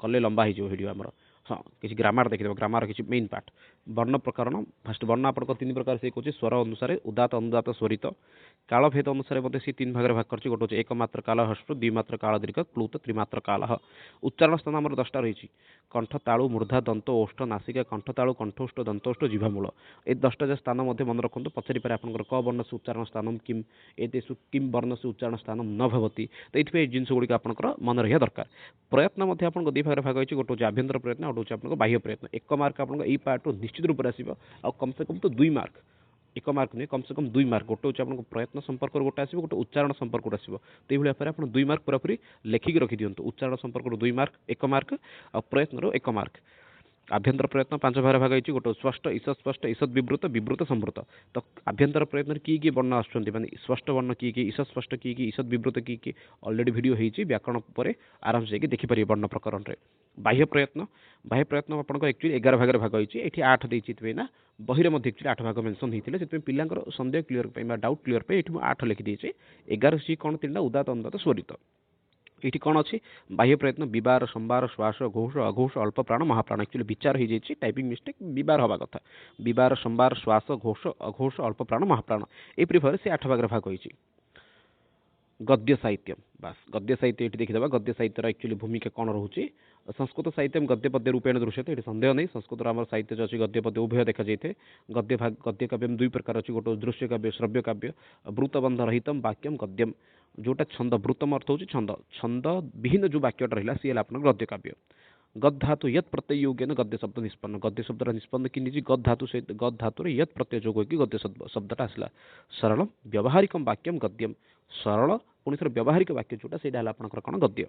कले लंबा हो भिडियो आमर हाँ किसी ग्रामार देखिए ग्रामार किसी मेन पार्ट वर्ण प्रकरण फास्ट वर्ण आप 3 प्रकार से कहे स्वर अनुसार उदात अनुदात स्वरित कालभेद अनुसार मत सी 3 भाग भाग कर गोटे एक मात्र काल हस्व 2 मात्र काल दीर्घ क्लूत त्रिमात्र काल उच्चारण स्थान आम 10टा रही कंठ तालु मूर्धा दंत ओष्ठ नासिका कंठ तालु कंठोष्ठ दंतोष्ठ जीवामूल ए 10टा स्थान मन रखु पचारि पारे आप क वर्ण से उच्चारण स्थान किम एतेषु किम वर्ण से उच्चारण स्थान न भवती तो ये जिनस गुड़िक आप मन रहा दरकार प्रयत्न आप 2 भाग भाग होती गोटे हूँ आभ्यंतर प्रयत्न गोटे हूँ आप बाह्य प्रयत्न 1 मार्क आप पार्ट निश्चित रूप से आसो कम से कम तो 2 मार्क 1 मार्क नहीं कम से कम 2 मार्क गोटे हूँ आप प्रयत्न संपर्क गोटे आसो गोटे उच्चारण संपर्क आसो तो ये आप 2 मार्क पूरापूरी लेखिक रखी दिंतु उच्चारण संपर्क 2 मार्क 1 मार्क आ प्रयत्न 1 मार्क आभ्यंतर प्रयत्न 5 भाग भाग होती गोटे स्पष्ट ईषद विवृत विवृत संवृत तो आभ्यंतर प्रयत्न किए वर्ण आसुँच माने स्पष्ट वर्ण किए ईषद स्पष्ट किए ईषद विवृत किए अलरेडी वीडियो होती व्याकरण पर आराम से देखिपारे वर्ण प्रकरण में बाह्य प्रयत्न आपको एक्चुअली 11 भाग भाग होती ये 8 देती ना बही में एक्चुअली 8 भाग मेंशन होते से पिला सन्देह क्लीयर डाउट क्लीयर पे ये 8 लिखिदी 11 सी कौन 3टा उदात अनुदात स्वरित ये कौन अच्छी बाह्य प्रयत्न विबार संबार श्वास घोष अघोष अल्प प्राण महाप्राण एक्चुअली विचार हो जाए टाइपिंग मिस्टेक विबार हवा कथा विबार संबार श्वास घोष अघोष अल्प प्राण महाप्राण एपरी भाव से 8 भाग भाग होती गद्य साहित्य बास गद्य साहित्य ये देखीदा गद्य साहित्यर एक्चुअली भूमिका कौन रोचे संस्कृत साहित्य गद्य पद्य रूपेण दृश्यते ये संदेह नहीं संस्कृत आम साहित्य अच्छी गद्य पद्य उभय देखा जाए गद्य काव्य 2 प्रकार अच्छी गोटे दृश्य काव्य श्रव्य काव्य वृतबंध रहित वाक्यम गद्यम जोटा छंद वृतम अर्थ हो छंद छंद विहीन जो वाक्यटा रहा सी आप गद्य काव्य गद धातु यद प्रत्यय योग्य गद्य शब्द निष्पन्न गद्य शब्द निष्पन्न कि गद धातु सहित गद धातु यद प्रत्यय जोग होगी गद्य शब्दटा आसला सरल व्यावहारिक वाक्यम गद्यम सरल पुणी थोड़ा व्यावहारिक वाक्य जोटा से आपंकर कौन गद्य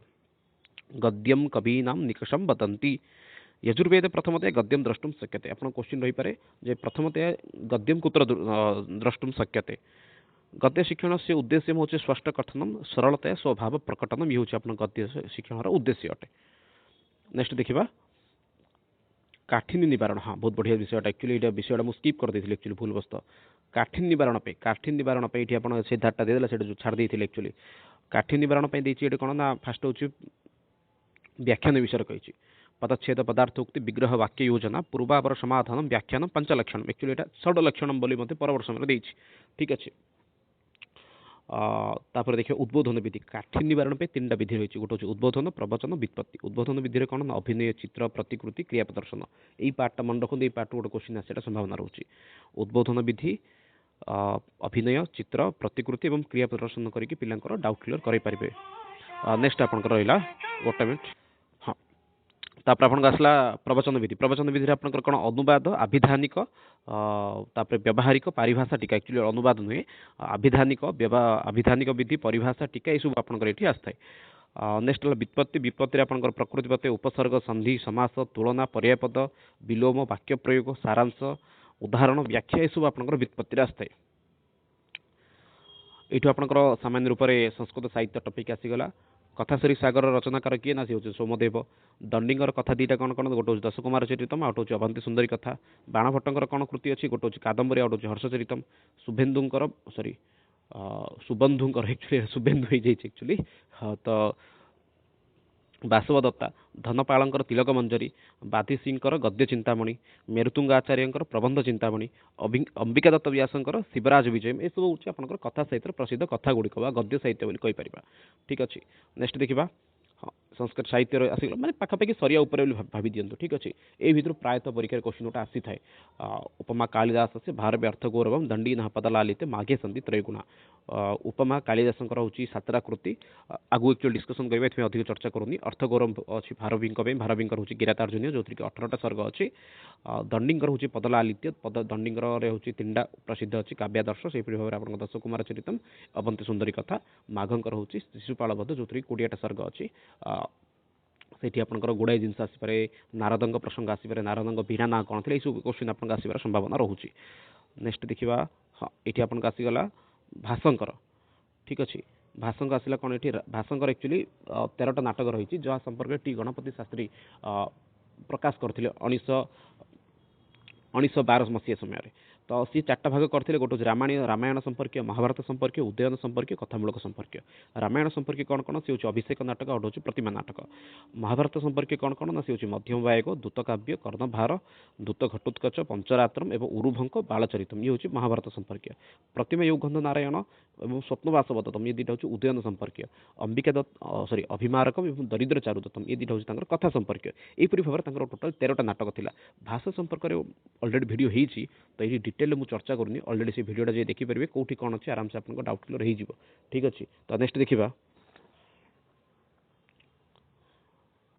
गद्यम कवीनाम निकषम वदंती यजुर्वेद प्रथमतया गद्यम द्रष्टुम शक्यते आप क्वेश्चन रही पारे जे प्रथमतया गद्यम कुत्र द्रष्टुम शक्यते गद्य शिक्षण से उद्देश्य हूँ स्पष्ट कथनम सरलतया स्वभाव प्रकटनम ये हूँ गद्य शिक्षण उद्देश्य अटे नेक्स्ट देखा काठिन्य निवारण हाँ बहुत बढ़िया विषय एक्चुअली विषय मुझे स्किप कर देती एक्चुअली भूल बस्त काठिन्य निवारण पे ये आप सिद्धार्थ देदेला से छाड़ देते एक्चुअली काठिन्य निवारण देखिए कौन ना फास्ट हूँ व्याख्यान विषय कही पदच्छेद पदार्थोक्ति विग्रह वाक्य योजना पूर्वापर समाधान व्याख्यान 5 लक्षण एक्चुअली यहाँ 6 लक्षण बोली मत परवर्ष समय ठीक अच्छे तापर देखिए उद्बोधन विधि काठिन्य निवारण पे 3टा विधि रही गोटे हूँ उद्बोधन प्रवचन व्युत्पत्ति उद्बोधन विधि में कौन अभिनय चित्र प्रतिकृति क्रिया प्रदर्शन यही पार्टा मन रखते ये पार्ट गोटे क्वेश्चन आसार संभावना रोचे उद्बोधन विधि अभिनय चित्र प्रतिकृति और क्रिया प्रदर्शन करके पिलांकर डाउट क्लियर करें नेक्स्ट आपंकर रहा गोटे मिनट हाँ तापर आपन आसला प्रवचन विधि आपंकर कौन अनुवाद आभिधानिक तापर व्यावहारिक पारिभाषा टीका एक्चुअली अनुवाद नुहे आभिधानिक विधि परिभाषा टीका ये सब आपंकर ये आसता है नेक्स्ट है व्युत्पत्ति व्युत्पत्ति आपंकर प्रकृति पत्ति उपसर्ग संधि समास तुलना पर्यायपद विलोम वाक्य प्रयोग सारांश उदाहरण व्याख्या ये सब आपंकर व्युत्पत्ति आसए ये आपंकर सामान्य रूप से संस्कृत साहित्य टपिक आसीगला कथाश्री सागर रचनाकार किए ना सी हूँ सोमदेव दंडीर कथा दीटा कौन कौन गोटे दश कुमार चरितम आउट हूँ अवंती सुंदरी कथा बाणभट्टर कौन कृति अच्छी गोटे हूँ कादम्बरी आउट हूँ हर्षचरितम शुभेन्दुंकर सॉरी सुबंधुंकर एक्चुअली शुभेन्दु हो जाइए एक्चुअली हाँ तो बासव दत्ता धनपालंकर तिलक मंजरी बाधी सिंहकर गद्य चिंतामणि मेरुतुंग आचार्यंकर प्रबंध चिंतामणि अंबिका दत्त व्यासंकर शिवराज विजय ये सब हूँ आपंकर कथा साहित्य प्रसिद्ध कथा गुड़िक गद्य साहित्य बोली कहीपर ठीक अच्छे नेक्स्ट देखा हाँ संस्कृत साहित्य आसगला मैंने पाखापाखि सरिया उपर भावी दिंतु ठीक अच्छे ये भितर प्रायतः परीक्षा क्वेश्चन गोटे आसी थाए उपमा कालिदास से भारत अर्थ गौरव दंडी पदलालित माघे संधि त्रयगुणा उपमा कालिदास हूँ सातटा कृति आगु एक्चुअल डिस्कसन करेंगे ये अधिक चर्चा करूनी अर्थ गौरव अच्छी भारवींकर हूँ गिरातार्जुनीय जो कि 18टा सर्ग अच्छी दंडींकर हूँ पदलालित्य दंडींकर हूँ 3टा प्रसिद्ध अच्छी काव्यादर्श से भाव में आप दश कुमार चरितम अवंती सुंदरी कथा माघंकर हूँ शिशुपाल बध जो 20टा सर्ग अच्छी से आपंकर गुड़ाए जिन आसपे नारद प्रसंग आसपे नारद वीणा ना कौन थे यू क्वेश्चन आपको आसबार संभावना रोचे नेक्स्ट देखा हाँ ये आपको आसीगला भाषंकर ठीक अच्छे भाषंक आसला कौन ये भाषंकर एक्चुअली 13टा नाटक रही जहाँ संपर्क टी गणपति शास्त्री प्रकाश करते 1912 मसीहा समय तो सी 4टा भाग करते गोटे रामायण संपर्क महाभारत संपर्क उदयन संपर्क कथामूलक संपर्क रामायण संपर्क कौन कौन सी हूँ अभिषेक नाटक आउट हूँ प्रतिमा नाटक महाभारत संपर्क कौन कौन ना सी हूँ मध्यम वायक दूतकाव्य कर्णभार दूत घटोत्कच पंचरात्रम एवं उरुभंक बालचरितम ये हूँ महाभारत संपर्क प्रतिमा युगंध नारायण और स्वप्नवासवदत्तम ये दुटा हूँ उदयन संपर्क अंबिका दत्त सॉरी अभिमारकम और दरिद्र चारुदत्तम ये दुटा हूँ कथा संपर्क यहपरी भाव में टोटाल 13टा नाटक था भाषा संपर्क में अलरेडी भिडियो होती तो ये डिटेल में चर्चा करूनी अलरेडी से भिडियोटा जो देखिपारे कौटी कौन अच्छे आराम से आपको डाउट क्लियर हो ठीक अच्छे तो नेक्स्ट देखा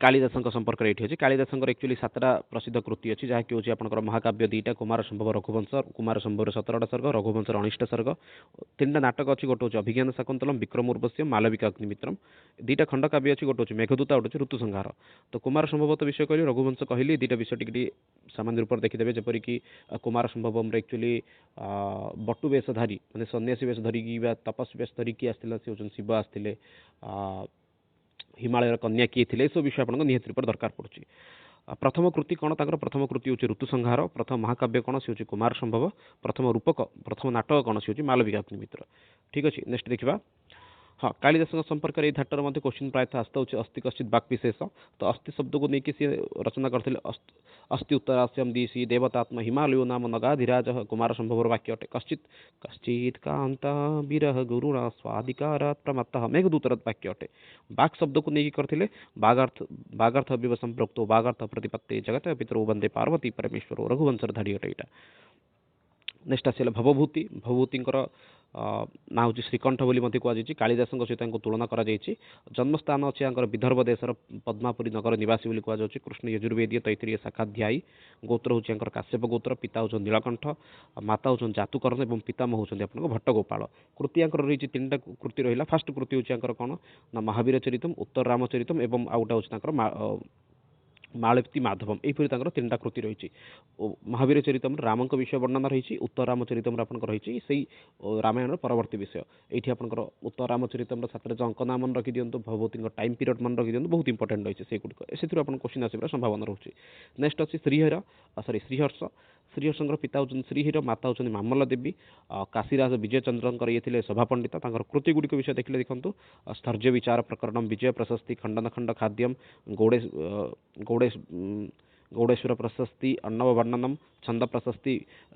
कालिदास संपर्क ये अच्छे कालिदास एक्चुअली 7टा प्रसिद्ध कृति अच्छी जहाँकि हूँ आपंकर महाकाव्य 2टा कुमार संभव रघुवंश कुमार संभव 17टा सर्ग रघुवंश 19टा सर्ग 3टा नाटक अच्छी गोटे हूँ अभिज्ञान शाकुंतलम विक्रम उर्वश्य मालविका अग्निमित्रम 2टा खंडकाव्य अच्छी गोटे हूँ मेघदूत आउट हूँ ऋतुसंहार तो कुमार संभव विषय कहली रघुवंश कहली 2टा विषय टी सामान्य रूप देखीदे जपरिक कुमार संभवम एक्चुअली बटु वेशधारी मैंने सन्यासी वेश धरिकी तपस्वी वेश धरिकी आसला सी हूँ शिव आसते हिमालय कन्या किए थे सब विषय आपको निहत रूप दरकार पड़ुଛି प्रथम कृति कौन तर प्रथम कृति हूँ ऋतुसंहार प्रथम महाकाव्य कौन सी हूँ कुमार संभव प्रथम रूपक प्रथम नाटक कौन सी हूँ मालविका अग्निमित्र ठीक अच्छे नेक्स्ट देखा हाँ कालिदास संपर्क में धाटर मध्य क्वेश्चन प्रायः आस्था हूँ अस्थि कश्चित वाक् विशेष तो अस्थि शब्द को लेकिन सी रचना करते अस्थि उत्तरास्यम दिशि देवतात्म हिमालयो नाम नगाधिराज कुमार संभव वाक्य अटे कश्चित कश्चित कांता विरह गुरुणा स्वाधिकारात् प्रमत्तः मेघदूतरत् वाक्य अटे बाघ शब्द को लेकिन करते बागार्थ विव संप्रोक्तो बागार्थ प्रतिपत्ति जगत पितरो वंदे पार्वती परमेश्वर रघुवंशर धाड़ी अटे यहाँ नेक्स्ट आसला भवभूति भवभूतिंकर ना हूँ श्रीकंठ बोली कहुई कालिदास सहित तुलना कर जन्मस्थान अच्छे विदर्भ देशर पद्मापुरी नगर निवासी बोली कहुई कृष्ण यजुर्वेदीय तैतरीय शाखाध्यायी गोत्र हूँ काश्यप गोत्र पिता हूँ नीलकंठ माता हूँ जातुकर्ण और पितामह हूँ आपको भट्टगोपाल कृति रही 3टा कृति रहा फास्ट कृति हूँ कौन ना महावीर चरितम उत्तर रामचरितम और आउटा हूँ मालती माधवम यहपरी 3टा कृति रही महावीर चरितम राम विषय वर्णना रही उत्तर रामचरितम आप रही से रामायण परवर्ती विषय ये आपंकर उत्तर रामचरितम 7टा जो अंक नाम रखी दिंतु भगवती टाइम पीरियड मन रखी दिंतु बहुत इंपोर्टेंट रही है से आप क्वेश्चन आसार संभावना रोचे नेक्स्ट अच्छी श्रीहर सॉरी श्रीहर्ष श्रीहर्षर पिता हूँ श्रीहर माता हूँ मामला देवी काशीराज विजय चंद्रकर ये थे सभा पंडित कृति गुड़िक विषय देखिए देखो स्थर्य विचार प्रकरण विजय प्रशस्ति खंडन खंड खाद्यम गौड़ेश्वर प्रशस्ति अर्णव वर्णनम छंद प्रशस्ति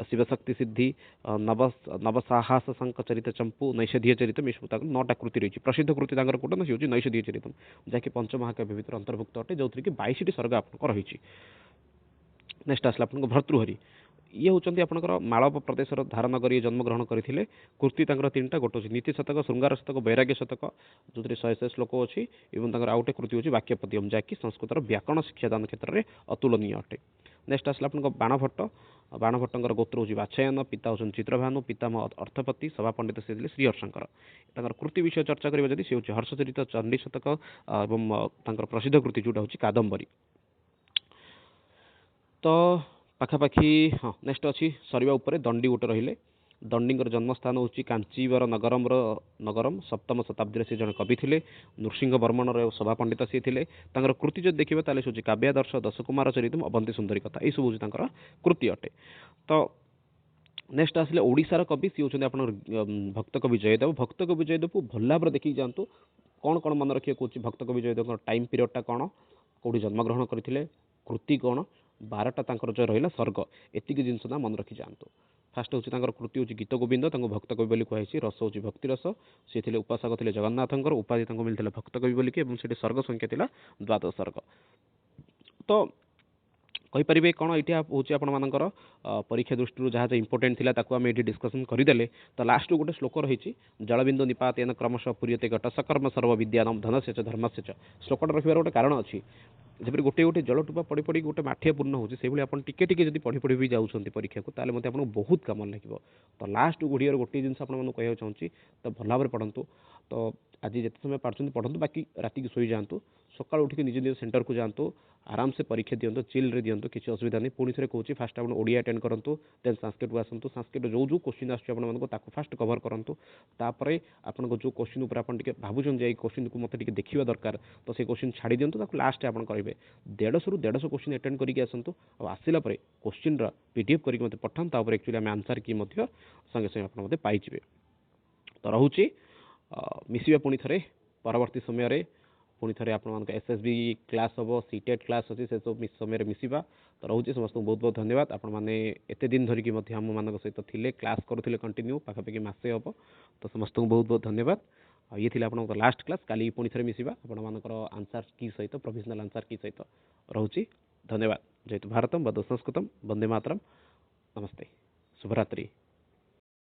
शिवशक्ति सिद्धि नवसाहस शंक चरित चंपू नैषधीय चरितम ये सब 9टा कृति रही प्रसिद्ध कृति कौटे ना सी नैषधीय चरितम जहाँकि पंचमहाकाव्य भितर अंतर्भुक्त अटे जो कि 22टी सर्ग आपको रही नेक्स्ट आसला आपको भर्तृहरि ये होती आपंकर मालव प्रदेश धारनगर ये जन्मग्रहण करते कृति 3टा गोटे हूँ नीति शतक श्रृंगार शतक वैराग्य शतक जो 100 श्लोक अच्छी और आउटे कृति हूँ वाक्यपद्यम जहाँकि संस्कृतर व्याकरण शिक्षादान क्षेत्र में अतुलनीय अटे नेक्स्ट आसला आपन बाणभट्ट बाणभट्टଙ୍କର गोत्र ହେଉଛି ବାତ୍ସାୟନ ପିତା ହେଉଛନ୍ତି ଚିତ୍ରଭାନୁ ପିତାମହ ଅର୍ଥପତି ସଭା ପଣ୍ଡିତ ସେ ଥିଲେ ଶ୍ରୀହର୍ଷଙ୍କର ତାଙ୍କର କୃତି ବିଷୟ ଚର୍ଚ୍ଚା କରିବା ଯଦି ସେ ହେଉଛି ହର୍ଷଚରିତ ଚଣ୍ଡୀଶତକ ଏବଂ ତାଙ୍କର ପ୍ରସିଦ୍ଧ କୃତି ଯେଉଁଟା ହେଉଛି କାଦମ୍ବରୀ ତ ପାଖାପାଖି ହଁ ନେକ୍ସଟ ଅଛି ସରିବା ଉପରେ ଦଣ୍ଡି ଗୋଟେ ରହିଲେ ଦଣ୍ଡିଙ୍କର ଜନ୍ମସ୍ଥାନ ହେଉଛି କାଞ୍ଚିବର ନଗରମ ସପ୍ତମ ଶତାବ୍ଦୀରେ ସେ ଜଣେ କବି ଥିଲେ ନୃସିଂହ ବର୍ମଣର ସଭା ପଣ୍ଡିତ ସିଏ ଥିଲେ ତାଙ୍କର କୃତି ଯଦି ଦେଖିବେ ତାହେଲେ ସେ ହେଉଛି କାବ୍ୟାଦର୍ଶ ଦଶକୁମାର ଚରିତମ୍ ଅବନ୍ତୀ ସୁନ୍ଦରୀ କଥା ଏଇସବୁ ହେଉଛି ତାଙ୍କର କୃତି ଅଟେ ତ ନେକ୍ସଟ ଆସିଲେ ଓଡ଼ିଶାର କବି ସିଏ ହେଉଛନ୍ତି ଆପଣଙ୍କର ଭକ୍ତ କବି ଜୟଦେବ ଭକ୍ତ କବି ଜୟଦେବକୁ ଭଲ ଭାବରେ ଦେଖିକି ଯାଆନ୍ତୁ କ'ଣ କ'ଣ ମନେ ରଖିବାକୁ କହୁଛି ଭକ୍ତ କବି ଜୟଦେବଙ୍କର ଟାଇମ୍ ପିରିୟଡ଼ଟା କ'ଣ କେଉଁଠି ଜନ୍ମଗ୍ରହଣ କରିଥିଲେ କୃତି କ'ଣ ବାରଟା ତାଙ୍କର ଯେଉଁ ରହିଲା ସ୍ୱର୍ଗ ଏତିକି ଜିନିଷ ନା ମନେ ରଖି ଯାଆନ୍ତୁ ଫାଷ୍ଟ ହେଉଛି ତାଙ୍କର କୃତି ହେଉଛି ଗୀତ ଗୋବିନ୍ଦ ତାଙ୍କୁ ଭକ୍ତ କବି ବୋଲି କୁହାଯାଇଛି ରସ ହେଉଛି ଭକ୍ତି ରସ ସେ ଥିଲେ ଉପାସକ ଥିଲେ ଜଗନ୍ନାଥଙ୍କର ଉପାଧି ତାଙ୍କୁ ମିଳିଥିଲା ଭକ୍ତ କବି ବୋଲିକି ଏବଂ ସେଠି ସ୍ୱର୍ଗ ସଂଖ୍ୟା ଥିଲା ଦ୍ୱାଦଶ ସ୍ୱର୍ଗ ତ କହିପାରିବେ କ'ଣ ଏଇଟା ହେଉଛି ଆପଣମାନଙ୍କର ପରୀକ୍ଷା ଦୃଷ୍ଟିରୁ ଯାହା ଯାହା ଇମ୍ପୋର୍ଟାଣ୍ଟ ଥିଲା ତାକୁ ଆମେ ଏଠି ଡିସ୍କସନ୍ କରିଦେଲେ ତ ଲାଷ୍ଟକୁ ଗୋଟେ ଶ୍ଲୋକ ରହିଛି ଜଳବିନ୍ଦୁ ନିପାତେନ କ୍ରମଶଃ ପୂର୍ୟତେ ଘଟ सकर्म सर्व विद्यानाम धनस्य च धर्मस्य च ଶ୍ଲୋକଟା ରଖିବାର ଗୋଟେ କାରଣ ଅଛି ଯେପରି ଗୋଟେ ଗୋଟେ ଜଳ ଟୋପା ପଡ଼ି ପଡ଼ି ଗୋଟେ ମାଠିଆ ପୂର୍ଣ୍ଣ ହେଉଛି ସେଇଭଳି ଆପଣ ଟିକେ ଟିକେ ଯଦି ପଢ଼ି ପଢ଼ି ବି ଯାଉଛନ୍ତି ପରୀକ୍ଷାକୁ ତାହେଲେ ମଧ୍ୟ ଆପଣଙ୍କୁ ବହୁତ କାମରେ ଲାଗିବ ତ ଲାଷ୍ଟ ଓଡ଼ିଆର ଗୋଟିଏ ଜିନିଷ ଆପଣମାନଙ୍କୁ କହିବାକୁ ଚାହୁଁଛି ତ ଭଲ ଭାବରେ ପଢ଼ନ୍ତୁ ତ ଆଜି ଯେତେ ସମୟ ପାରୁଛନ୍ତି ପଢ଼ନ୍ତୁ ବାକି ରାତିକି ଶୋଇଯାଆନ୍ତୁ ସକାଳୁ ଉଠିକି ନିଜ ନିଜ ସେଣ୍ଟରକୁ ଯାଆନ୍ତୁ ଆରାମସେ ପରୀକ୍ଷା ଦିଅନ୍ତୁ ଚିଲ୍ରେ ଦିଅନ୍ତୁ କିଛି ଅସୁବିଧା ନାହିଁ ପୁଣି ଥରେ କହୁଛି ଫାଷ୍ଟ ଆପଣ ଓଡ଼ିଆ ଆଟେଣ୍ଡ କରନ୍ତୁ ଦେନ୍ ସାଂସ୍କ୍ରିଟକୁ ଆସନ୍ତୁ ସାଂସ୍କ୍ରିଟ ଯେଉଁ କୋଶ୍ଚିନ୍ ଆସୁଛି ଆପଣମାନଙ୍କୁ ତାକୁ ଫାଷ୍ଟ କଭର କରନ୍ତୁ ତାପରେ ଆପଣଙ୍କ ଯେଉଁ କୋଶ୍ଚିନ୍ ଉପରେ ଆପଣ ଟିକେ ଭାବୁଛନ୍ତି ଯେ ଏଇ କୋଶ୍ଚିନ୍କୁ ମୋତେ ଟିକେ ଦେଖିବା ଦରକାର ତ ସେଇ କୋଶ୍ଚିନ୍ ଛାଡ଼ି ଦିଅନ୍ତୁ ତାକୁ ଲାଷ୍ଟ ଆପଣ କରିବେ 150 କୋଶ୍ଚିନ୍ ଆଟେଣ୍ଡ କରିକି ଆସନ୍ତୁ ଆଉ ଆସିଲା ପରେ କୋଶ୍ଚିନ୍ର PDF କରିକି ମୋତେ ପଠାନ୍ତୁ ତାପରେ ଆକ୍ଚୁଆଲି ଆମେ ଆନ୍ସର କି ମଧ୍ୟ ସଙ୍ଗେ ସଙ୍ଗେ ଆପଣ ମୋତେ ପାଇଯିବେ ତ ରହୁଛି ମିଶିବା ପୁଣି ଥରେ ପରବର୍ତ୍ତୀ ସମୟରେ ପୁଣି ଥରେ ଆପଣମାନଙ୍କ SSB କ୍ଲାସ୍ ହେବ CTET କ୍ଲାସ୍ ଅଛି ସେସବୁ ସମୟରେ ମିଶିବା ତ ରହୁଛି ସମସ୍ତଙ୍କୁ ବହୁତ ବହୁତ ଧନ୍ୟବାଦ ଆପଣମାନେ ଏତେ ଦିନ ଧରିକି ମଧ୍ୟ ଆମମାନଙ୍କ ସହିତ ଥିଲେ କ୍ଲାସ୍ କରୁଥିଲେ କଣ୍ଟିନ୍ୟୁ ପାଖାପାଖି ମାସେ ହେବ ତ ସମସ୍ତଙ୍କୁ ବହୁତ ବହୁତ ଧନ୍ୟବାଦ ଆଉ ଇଏ ଥିଲା ଆପଣଙ୍କର ଲାଷ୍ଟ କ୍ଲାସ୍ କାଲି ପୁଣି ଥରେ ମିଶିବା ଆପଣମାନଙ୍କର ଆନ୍ସର କି ସହିତ ପ୍ରୋଭିଜନାଲ ଆନ୍ସର କି ସହିତ ରହୁଛି ଧନ୍ୟବାଦ ଯେହେତୁ ଭାରତମ୍ ବନ୍ଦେ ସଂସ୍କୃତମ୍ ବନ୍ଦେ ମାତରମ୍ ନମସ୍ତେ ଶୁଭରାତ୍ରି